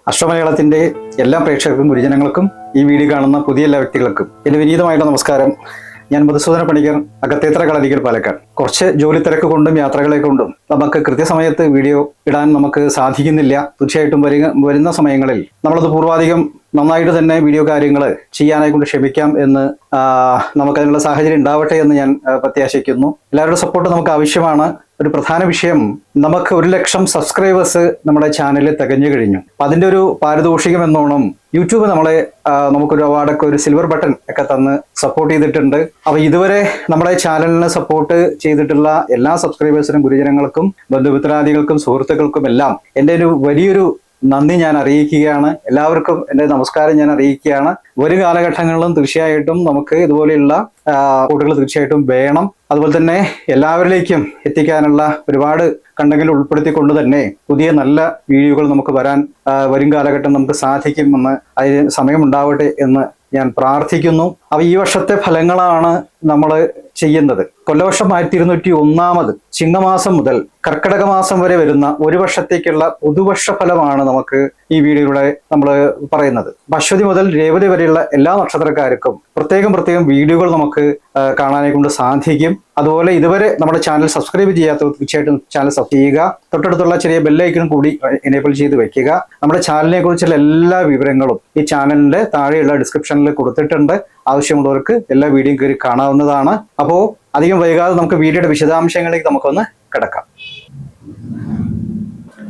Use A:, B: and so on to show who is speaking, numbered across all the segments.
A: അഷ്ടമലയാളത്തിന്റെ എല്ലാ പ്രേക്ഷകർക്കും ഗുരുജനങ്ങൾക്കും ഈ വീഡിയോ കാണുന്ന പുതിയ എല്ലാ വ്യക്തികൾക്കും എന്റെ വിനീതമായിട്ടുള്ള നമസ്കാരം. ഞാൻ മധുസൂദന പണിക്കർ, അകത്തേത്ര കളരിക്കൽ, പാലക്കാട്. കുറച്ച് ജോലി തിരക്ക് കൊണ്ടും യാത്രകളെ കൊണ്ടും നമുക്ക് കൃത്യസമയത്ത് വീഡിയോ ഇടാൻ നമുക്ക് സാധിക്കുന്നില്ല. തീർച്ചയായിട്ടും വരുന്ന സമയങ്ങളിൽ നമ്മളത് പൂർവാധികം നന്നായിട്ട് തന്നെ വീഡിയോ കാര്യങ്ങൾ ചെയ്യാനായി കൊണ്ട് ക്ഷമിക്കാം എന്ന് നമുക്കതിനുള്ള സാഹചര്യം ഉണ്ടാവട്ടെ എന്ന് ഞാൻ പ്രത്യാശിക്കുന്നു. എല്ലാവരുടെ സപ്പോർട്ട് നമുക്ക് ആവശ്യമാണ്. ഒരു പ്രധാന വിഷയം, നമുക്ക് 1,00,000 സബ്സ്ക്രൈബേഴ്സ് നമ്മുടെ ചാനലിൽ തികഞ്ഞു കഴിഞ്ഞു. അതിന്റെ ഒരു പാരിതോഷികം എന്നോണം യൂട്യൂബ് നമുക്കൊരു അവാർഡൊക്കെ, ഒരു സിൽവർ ബട്ടൺ ഒക്കെ തന്ന് സപ്പോർട്ട് ചെയ്തിട്ടുണ്ട്. അപ്പൊ ഇതുവരെ നമ്മുടെ ചാനലിനെ സപ്പോർട്ട് ചെയ്തിട്ടുള്ള എല്ലാ സബ്സ്ക്രൈബേഴ്സിനും, ഗുരുജനങ്ങൾക്കും, ബന്ധുമിത്രാദികൾക്കും, സുഹൃത്തുക്കൾക്കും എല്ലാം എൻ്റെ ഒരു വലിയൊരു നന്ദി ഞാൻ അറിയിക്കുകയാണ്. എല്ലാവർക്കും എൻ്റെ നമസ്കാരം ഞാൻ അറിയിക്കുകയാണ്. വരും കാലഘട്ടങ്ങളിലും തീർച്ചയായിട്ടും നമുക്ക് ഇതുപോലെയുള്ള സപ്പോർട്ടുകൾ തീർച്ചയായിട്ടും വേണം. അതുപോലെ തന്നെ എല്ലാവരിലേക്കും എത്തിക്കാനുള്ള ഒരുപാട് കണ്ടന്റ് ഉൾപ്പെടുത്തിക്കൊണ്ട് തന്നെ പുതിയ നല്ല വീഡിയോകൾ നമുക്ക് വരും കാലഘട്ടം നമുക്ക് സാധിക്കുമെന്ന്, അതിന് സമയമുണ്ടാവട്ടെ എന്ന് ഞാൻ പ്രാർത്ഥിക്കുന്നു. അപ്പൊ ഈ വർഷത്തെ ഫലങ്ങളാണ് നമ്മൾ ചെയ്യുന്നത്. കൊല്ലവർഷം 1201 ചിങ്ങമാസം മുതൽ കർക്കിടക മാസം വരെ വരുന്ന ഒരു വർഷത്തേക്കുള്ള പുതുവർഷ ഫലമാണ് നമുക്ക് ഈ വീഡിയോയിലൂടെ നമ്മൾ പറയുന്നത്. അശ്വതി മുതൽ രേവതി വരെയുള്ള എല്ലാ നക്ഷത്രക്കാർക്കും പ്രത്യേകം വീഡിയോകൾ നമുക്ക് കാണാനെ കൊണ്ട് സാധിക്കും. അതുപോലെ ഇതുവരെ നമ്മുടെ ചാനൽ സബ്സ്ക്രൈബ് ചെയ്യാത്തവർ തീർച്ചയായിട്ടും ചാനൽ സബ്സ്ക്രൈബ് ചെയ്യുക. തൊട്ടടുത്തുള്ള ചെറിയ ബെല്ലൈക്കനും കൂടി എനേബിൾ ചെയ്ത് വെക്കുക. നമ്മുടെ ചാനലിനെ കുറിച്ചുള്ള എല്ലാ വിവരങ്ങളും ഈ ചാനലിന്റെ താഴെയുള്ള ഡിസ്ക്രിപ്ഷനിൽ കൊടുത്തിട്ടുണ്ട്. ആവശ്യമുള്ളവർക്ക് എല്ലാ വീഡിയോയും കയറി കാണാവുന്നതാണ്. അപ്പോൾ അധികം വൈകാതെ നമുക്ക് വീഡിയോയുടെ വിശദാംശങ്ങളിലേക്ക് നമുക്കൊന്ന് കിടക്കാം.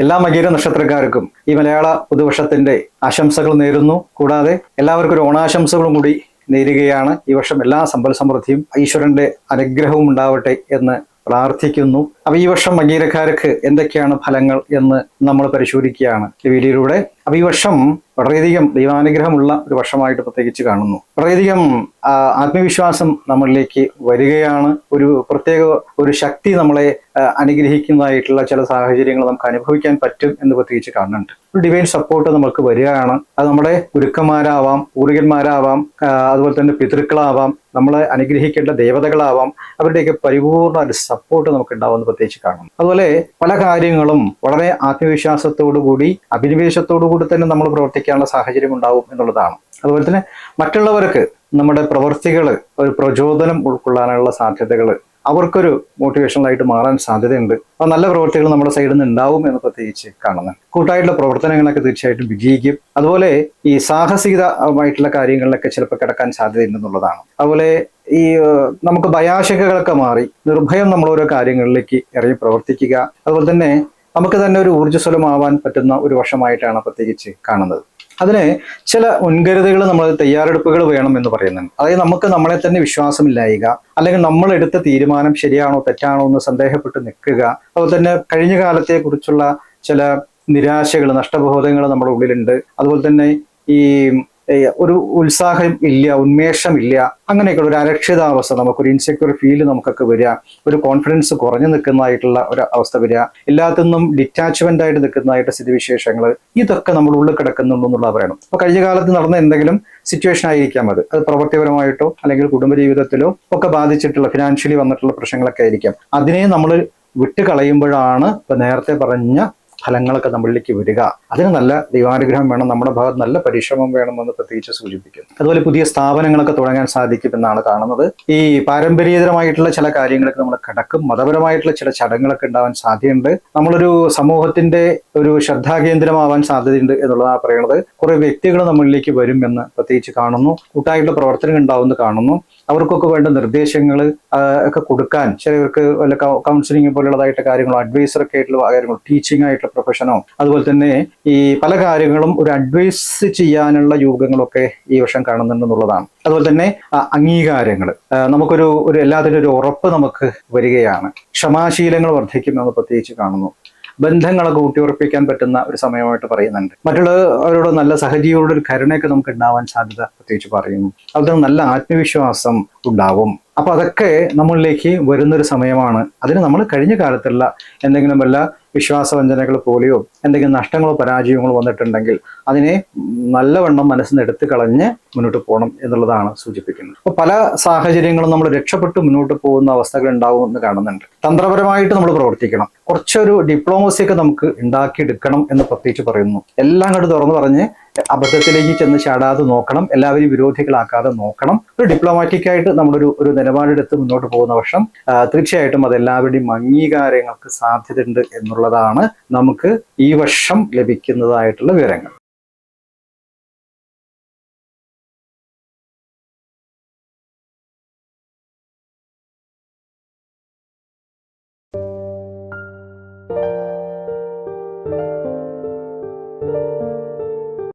A: എല്ലാ മകീര നക്ഷത്രക്കാർക്കും ഈ മലയാള പുതുവർഷത്തിന്റെ ആശംസകൾ നേരുന്നു. കൂടാതെ എല്ലാവർക്കും ഒരു ഓണാശംസകളും കൂടി നേരുകയാണ്. ഈ വർഷം എല്ലാ സമ്പൽ സമൃദ്ധിയും ഈശ്വരന്റെ അനുഗ്രഹവും ഉണ്ടാവട്ടെ എന്ന് പ്രാർത്ഥിക്കുന്നു. അപ്പൊ ഈ വർഷം മകീരക്കാർക്ക് എന്തൊക്കെയാണ് ഫലങ്ങൾ എന്ന് നമ്മൾ പരിശോധിക്കുകയാണ് ഈ വീഡിയോയിലൂടെ. അപ്പൊ ഈ വർഷം വളരെയധികം ദൈവാനുഗ്രഹമുള്ള ഒരു വർഷമായിട്ട് പ്രത്യേകിച്ച് കാണുന്നു. വളരെയധികം ആത്മവിശ്വാസം നമ്മളിലേക്ക് വരികയാണ്. ഒരു പ്രത്യേക ഒരു ശക്തി നമ്മളെ അനുഗ്രഹിക്കുന്നതായിട്ടുള്ള ചില സാഹചര്യങ്ങൾ നമുക്ക് അനുഭവിക്കാൻ പറ്റും എന്ന് പ്രത്യേകിച്ച് കാണുന്നുണ്ട്. ഒരു ഡിവൈൻ സപ്പോർട്ട് നമുക്ക് വരികയാണ്. അത് നമ്മുടെ ഗുരുക്കന്മാരാവാം, പൂർവികന്മാരാവാം, അതുപോലെ തന്നെ പിതൃക്കളാവാം, നമ്മളെ അനുഗ്രഹിക്കേണ്ട ദേവതകളാവാം. അവരുടെയൊക്കെ പരിപൂർണ്ണ ഒരു സപ്പോർട്ട് നമുക്ക് ഉണ്ടാവുമെന്ന് പ്രത്യേകിച്ച് കാണുന്നു. അതുപോലെ പല കാര്യങ്ങളും വളരെ ആത്മവിശ്വാസത്തോടു കൂടി, അഭിനിവേശത്തോടു കൂടി തന്നെ നമ്മൾ പ്രവർത്തിക്കാനുള്ള സാഹചര്യം ഉണ്ടാവും എന്നുള്ളതാണ്. അതുപോലെ തന്നെ മറ്റുള്ളവർക്ക് നമ്മുടെ പ്രവൃത്തികൾ ഒരു പ്രചോദനം ഉൾക്കൊള്ളാനുള്ള സാധ്യതകൾ, അവർക്കൊരു മോട്ടിവേഷണലായിട്ട് മാറാൻ സാധ്യതയുണ്ട്. അപ്പോൾ നല്ല പ്രവൃത്തികൾ നമ്മുടെ സൈഡിൽ നിന്ന് ഉണ്ടാവും എന്ന് പ്രത്യേകിച്ച് കാണുന്നത്. കൂട്ടായിട്ടുള്ള പ്രവർത്തനങ്ങളൊക്കെ തീർച്ചയായിട്ടും വിജയിക്കും. അതുപോലെ ഈ സാഹസികമായിട്ടുള്ള കാര്യങ്ങളിലൊക്കെ ചിലപ്പോൾ കിടക്കാൻ സാധ്യതയുണ്ടെന്നുള്ളതാണ്. അതുപോലെ ഈ നമുക്ക് ഭയാശങ്കകളൊക്കെ മാറി നിർഭയം നമ്മൾ ഓരോ കാര്യങ്ങളിലേക്ക് ഇറങ്ങി പ്രവർത്തിക്കുക. അതുപോലെ തന്നെ നമുക്ക് തന്നെ ഒരു ഊർജ്ജസ്വലമാവാൻ പറ്റുന്ന ഒരു വർഷമായിട്ടാണ് പ്രത്യേകിച്ച് കാണുന്നത്. അതിന് ചില മുൻകരുതലുകൾ, നമ്മൾ തയ്യാറെടുപ്പുകൾ വേണം എന്ന് പറയുന്നുണ്ട്. അതായത് നമുക്ക് നമ്മളെ തന്നെ വിശ്വാസമില്ലായ്ക, അല്ലെങ്കിൽ നമ്മൾ എടുത്ത തീരുമാനം ശരിയാണോ തെറ്റാണോ എന്ന് സന്ദേഹപ്പെട്ട് നിൽക്കുക. അതുപോലെ തന്നെ കഴിഞ്ഞ കാലത്തെ കുറിച്ചുള്ള ചില നിരാശകൾ, നഷ്ടബോധങ്ങൾ നമ്മുടെ ഉള്ളിലുണ്ട്. അതുപോലെ തന്നെ ഈ ഒരു ഉത്സാഹം ഇല്ല, ഉന്മേഷമില്ല, അങ്ങനെയൊക്കെയുള്ള ഒരു അരക്ഷിതാവസ്ഥ, നമുക്കൊരു ഇൻസെക്യൂർ ഫീൽ നമുക്കൊക്കെ വരിക, ഒരു കോൺഫിഡൻസ് കുറഞ്ഞു നിൽക്കുന്നതായിട്ടുള്ള ഒരു അവസ്ഥ വരിക, എല്ലാത്തിനും ഡിറ്റാച്ച്മെന്റ് ആയിട്ട് നിൽക്കുന്നതായിട്ട് സ്ഥിതിവിശേഷങ്ങൾ, ഇതൊക്കെ നമ്മുടെ ഉള്ളിൽ കിടക്കുന്നുണ്ടെന്നുള്ള പറയണം. അപ്പൊ കഴിഞ്ഞ കാലത്ത് നടന്ന എന്തെങ്കിലും സിറ്റുവേഷൻ ആയിരിക്കാം, അത് പ്രവൃത്തിപരമായിട്ടോ അല്ലെങ്കിൽ കുടുംബജീവിതത്തിലോ ഒക്കെ ബാധിച്ചിട്ടുള്ള ഫിനാൻഷ്യലി വന്നിട്ടുള്ള പ്രശ്നങ്ങളൊക്കെ ആയിരിക്കാം. അതിനെ നമ്മൾ വിട്ടുകളയുമ്പോഴാണ് ഇപ്പൊ നേരത്തെ പറഞ്ഞ ഫലങ്ങളൊക്കെ നമ്മളിലേക്ക് വരിക. അതിന് നല്ല ദൈവാനുഗ്രഹം വേണം, നമ്മുടെ ഭാഗത്ത് നല്ല പരിശ്രമം വേണമെന്ന് പ്രത്യേകിച്ച് സൂചിപ്പിക്കുന്നു. അതുപോലെ പുതിയ സ്ഥാപനങ്ങളൊക്കെ തുടങ്ങാൻ സാധിക്കുമെന്നാണ് കാണുന്നത്. ഈ പാരമ്പര്യേതരമായിട്ടുള്ള ചില കാര്യങ്ങളൊക്കെ നമ്മൾ കിടക്കും. മതപരമായിട്ടുള്ള ചില ചടങ്ങുകളൊക്കെ ഉണ്ടാവാൻ സാധ്യതയുണ്ട്. നമ്മളൊരു സമൂഹത്തിന്റെ ഒരു ശ്രദ്ധാകേന്ദ്രമാവാൻ സാധ്യതയുണ്ട് എന്നുള്ളതാണ് പറയുന്നത്. കുറെ വ്യക്തികൾ നമ്മളിലേക്ക് വരും എന്ന് പ്രത്യേകിച്ച് കാണുന്നു. കൂട്ടായിട്ടുള്ള പ്രവർത്തനങ്ങൾ ഉണ്ടാവുമെന്ന് കാണുന്നു. അവർക്കൊക്കെ വേണ്ട നിർദ്ദേശങ്ങൾ ഒക്കെ കൊടുക്കാൻ, ചിലവർക്ക് വല്ല കൗൺസിലിംഗ് പോലുള്ളതായിട്ട് കാര്യങ്ങളോ, അഡ്വൈസറൊക്കെ ആയിട്ടുള്ള കാര്യങ്ങളോ, ടീച്ചിങ് ആയിട്ടുള്ള പ്രൊഫഷനോ, അതുപോലെ തന്നെ ഈ പല കാര്യങ്ങളും ഒരു അഡ്വൈസ് ചെയ്യാനുള്ള യോഗങ്ങളൊക്കെ ഈ വർഷം കാണുന്നുണ്ടെന്നുള്ളതാണ്. അതുപോലെ തന്നെ അംഗീകാരങ്ങൾ, നമുക്കൊരു എല്ലാത്തിനും ഒരു ഉറപ്പ് നമുക്ക് വരികയാണ്. ക്ഷമാശീലങ്ങൾ വർദ്ധിക്കുമെന്ന് പ്രത്യേകിച്ച് കാണുന്നു. ബന്ധങ്ങളൊക്കെ ഊട്ടിയുറപ്പിക്കാൻ പറ്റുന്ന ഒരു സമയമായിട്ട് പറയുന്നുണ്ട്. മറ്റുള്ളവരോട് നല്ല സഹജീവിയോട് ഒരു കരുണയൊക്കെ നമുക്ക് ഉണ്ടാവാൻ സാധ്യത പ്രത്യേകിച്ച് പറയുന്നു. അതുപോലെ നല്ല ആത്മവിശ്വാസം ഉണ്ടാവും. അപ്പൊ അതൊക്കെ നമ്മളിലേക്ക് വരുന്നൊരു സമയമാണ്. അതിന് നമ്മൾ കഴിഞ്ഞ കാലത്തുള്ള എന്തെങ്കിലും വല്ല വിശ്വാസവഞ്ചനകൾ പോലെയോ എന്തെങ്കിലും നഷ്ടങ്ങളോ പരാജയങ്ങളോ വന്നിട്ടുണ്ടെങ്കിൽ അതിനെ നല്ലവണ്ണം മനസ്സിൽ നിന്ന് എടുത്തു കളഞ്ഞ് മുന്നോട്ട് പോകണം എന്നുള്ളതാണ് സൂചിപ്പിക്കുന്നത്. അപ്പോൾ പല സാഹചര്യങ്ങളും നമ്മൾ രക്ഷപ്പെട്ട് മുന്നോട്ട് പോകുന്ന അവസ്ഥകൾ ഉണ്ടാവും എന്ന് കാണുന്നുണ്ട്. തന്ത്രപരമായിട്ട് നമ്മൾ പ്രവർത്തിക്കണം, കുറച്ചൊരു ഡിപ്ലോമസി ഒക്കെ നമുക്ക് ഉണ്ടാക്കിയെടുക്കണം എന്ന് പ്രത്യേകിച്ച് പറയുന്നു. എല്ലാം കണ്ട് തുറന്നു പറഞ്ഞ് അബദ്ധത്തിലേക്ക് ചെന്ന് ചാടാതെ നോക്കണം, എല്ലാവരെയും വിരോധികളാക്കാതെ നോക്കണം. ഒരു ഡിപ്ലോമാറ്റിക് ആയിട്ട് നമ്മളൊരു നിലപാടെടുത്ത് മുന്നോട്ട് പോകുന്ന വർഷം തീർച്ചയായിട്ടും അത് എല്ലാവരുടെയും അംഗീകാരങ്ങൾക്ക് സാധ്യതയുണ്ട് എന്നുള്ളതാണ് നമുക്ക് ഈ വർഷം ലഭിക്കുന്നതായിട്ടുള്ള വിവരങ്ങൾ.